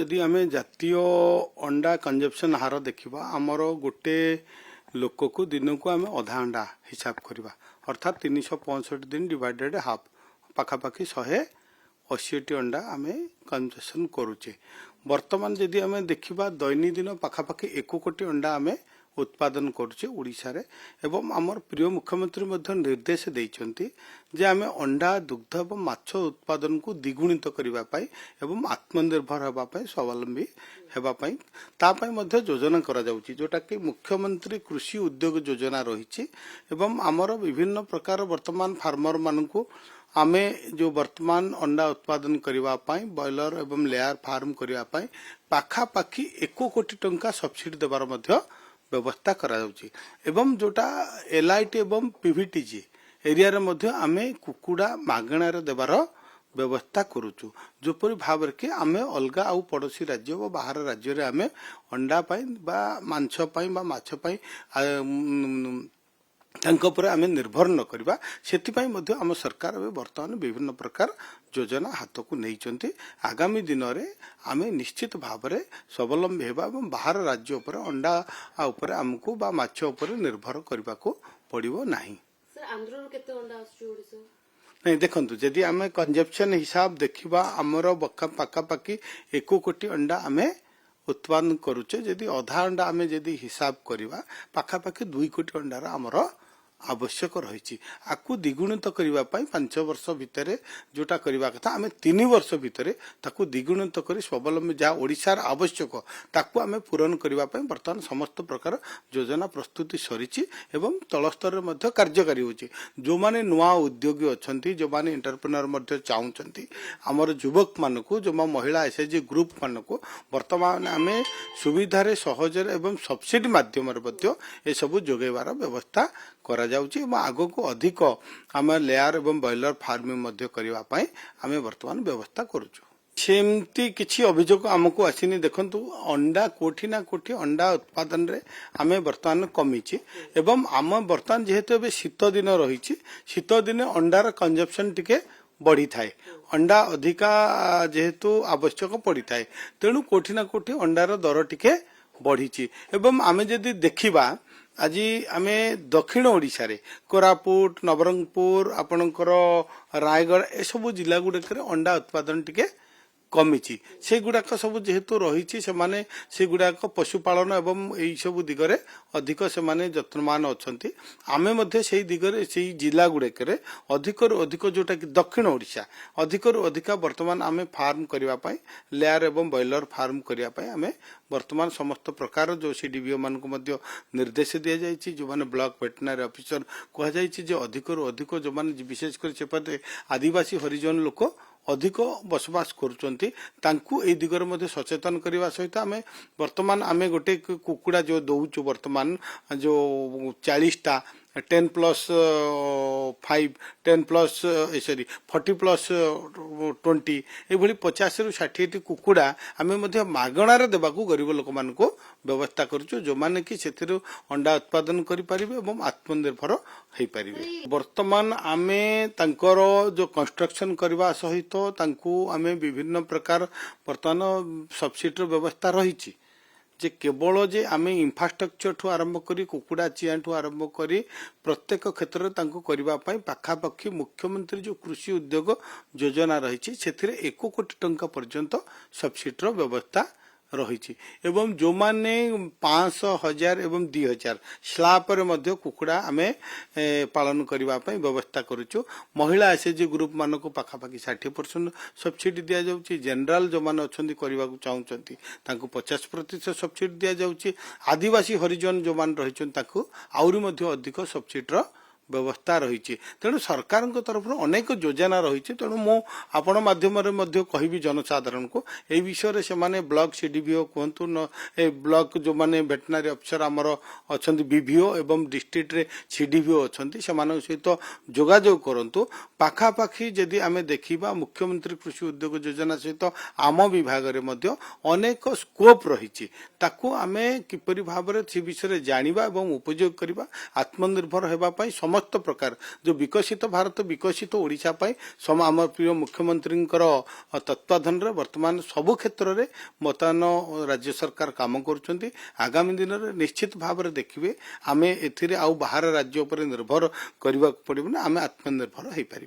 जदि आम जातीय अंडा कंजप्शन हार देखा आमर गोटे लोक को दिन को आम अधा अंडा हिसाब करवा अर्थात 365 दिन डिवाइडेड हाफ पाखापाखि 180 अंडा आम कंजप्शन करुचे। वर्तमान जदि आम देखा दैनंदिन पाखापाखि 1 कोटी अंडा आम उत्पादन करुचे ओडिशा रे एवं आमर प्रिय मुख्यमंत्री मध्य निर्देश देइछन्ति जे आमे अंडा दुग्ध एवं माछ उत्पादन को द्विगुणित करिवा पाई एवं आत्मनिर्भर हेबा पाई स्वावलंबी हेबा पाई ता पाई मध्य योजना करा जाउची जोटा कि मुख्यमंत्री कृषि उद्योग योजना रहिछि एवं आमर विभिन्न प्रकार वर्तमान फार्मर मानकु आमे जो वर्तमान अंडा उत्पादन करिवा पाई बॉयलर एवं लेयर फार्म करिवा पाई पाखापाखि 1 कोटी टंका सब्सिडी देबार मध्य व्यवस्था करा जाउची एवं जोटा एलआईटी एवं पीवीटीजी एरिया रे मध्य आमे कुकुडा मागणा रे देबार व्यवस्था करूचु जोपरि भाव रे कि आमे अलगा आउ पड़ोसी राज्य व बाहर राज्य रे आमे अंडा पाई बा मांस पाई बा माछ पाई तांको पर आमे निर्भर न करबा सेति पाई मध्य हम सरकार अब वर्तमान विभिन्न प्रकार योजना हाथ को नहीं आगामी दिन में आमे निश्चित भाव में स्वावलंबी हेबा एवं बाहर राज्य उपर अंडा उपर हमको बा माछ उपर निर्भर करबा को पड़िबो नाही। सर आंध्र रो केते अंडा आसु ओडिसा नहीं देखंतु जदि आमे कंजप्शन हिसाब देखिबा हमरो पाखापाखि 1 कोटी अंडा आमे उत्पादन करूचे जदि आधा अंडा आमे जदि हिसाब करबा पाखापाखि 2 कोटी अंडा हमरो आवश्यक रही आपको द्विगुणित करने 5 वर्ष भितर जोटा करने कथा आम 3 वर्ष भितर ताकू द्विगुणित कर स्वावलंबी जहाँ ओडिशार आवश्यक ताकू आम पूरण करने बर्तमान समस्त प्रकार योजना प्रस्तुति सरी एवं तल स्तर में कार्यकारी होची जो माने नुआ उद्योगी अच्छा जो माने एंटरप्रेन्योर चाहते आमर युवक मानक जो महिला एसएचजी ग्रुप मानक बर्तमान आम सुविधार सहजर एवं सब्सिडी माध्यम ए सबू जोगेबार व्यवस्था करा जाउची आगो को अधिक आम लेयर एवं बॉयलर फार्मिंग मध्य करबा पई आमे वर्तमान व्यवस्था करूछु। सेमती किछि अभियोग आमको आसीनी देखंतु अंडा कोठी ना कोठी अंडा उत्पादन रे आमे वर्तमान कमीची एवं आम वर्तमान जेहेतु एबे शीत दिन रहिछि शीत दिन अंडार कंजप्शन टिके बढ़ी थाए अंडा अधिका जेहेतु आवश्यक पड़ी थाए तेणु कोठी ना कोठी अंडार दर टिके बढ़ी एवं आमे जदि देखिबा आज आमे दक्षिण ओडिशा रे कोरापुट नवरंगपुर आपणकर रायगढ़ ए सब जिला गुड़े अंडा उत्पादन टिके कमीची से गुड़ाक सब जेहेतु रही से माने से गुड़ाक पशुपालन एवं यही सब दिगरे अधिक से माने जत्नमान अच्छी आमे मध्य से दिगरे से जिला गुड़ेक अधिक अधिक जोटा कि दक्षिण ओडिशा अधिक अधिक वर्तमान आमे फार्म करने लेयर एवं बॉयलर फार्म करने आमे वर्तमान समस्त प्रकार जो सीडीवीओ मान को निर्देश दि जाइए जो माने ब्लॉक वेटनरी ऑफिसर कहुई अधिक अधिक जो माने विशेषकर सेपटे आदिवासी हरिजन लोक अधिक बसवास करुचंती तांकु ए दिगरे मध्ये सचेतन करबा सहित आमे वर्तमान आमे गोटे कुकुड़ा जो दउचु वर्तमान जो 40टा 10+5 10+ 40+20 एभली 50 रु 60 कुकुड़ा आमे मध्ये मागणार देबाकू गरीब लोक मान को व्यवस्था करूछु जो माने कि सेथिरु अंडा उत्पादन करि परिबे एवं आत्मनिर्भर हेई परिबे। वर्तमान आमे तांकर जो कंस्ट्रक्शन करबा सहित तांकू आमे विभिन्न प्रकार वर्तमान सब्सिडी व्यवस्था रहिछि जे केवल जे आमे इंफ्रास्ट्रक्चर ठू आरंभ करी कुकुड़ा चिया ठू आरंभ करी प्रत्येक क्षेत्र तांको करबा पई पाखापाखि मुख्यमंत्री जो कृषि उद्योग योजना रही से 1 कोटी टंका पर्यंत सब्सिडी व्यवस्था रही एवं जो माने 500 1000 एवं 2000 स्लाब रे मध्य कुकुड़ा आमे पालन करबा पई व्यवस्था करूछु। महिला एसएचजी ग्रुप मान को पाखापाखि 60% सब्सिडी दिया जाउची जनरल जो माने अछंती करबा को चाहउचंती तांको 50% सब्सिडी दिया जाउची आदिवासी हरिजन जो मान रहिचन ताको आउरी मध्य अधिक सब्सिडी व्यवस्था रही तेणु सरकार तरफ अनेक योजना रही तेणु मो आपण माध्यम कहि जनसाधारण को ए विषय से माने ब्लॉक सीडीवीओ कहतु न ए ब्लॉक जो माने वेटनरी अफसर आमर अच्छा बीभीओ एवं डिस्ट्रिक्ट रे सीडीवीओ अच्छा से सहित जोगाजोग करंतु पाखापाखि जदि आमे देखिबा मुख्यमंत्री कृषि उद्योग योजना सहित आम विभाग रे मध्य अनेक स्कोप रही ताकू आमे किपरि भाबरे से विषय जानिबा एवं उपयोग करबा आत्मनिर्भर हेबा पई ସମସ୍ତ ପ୍ରକାର जो विकसित भारत विकसित ओडिशा पाई आम प्रिय मुख्यमंत्री तत्वाधान वर्तमान सबु क्षेत्र में वर्तमान राज्य सरकार काम करुँच आगामी दिन में निश्चित भाव में देखिए आम ए बाहर राज्य उपर निर्भर करने पड़े आम आत्मनिर्भर हो पार।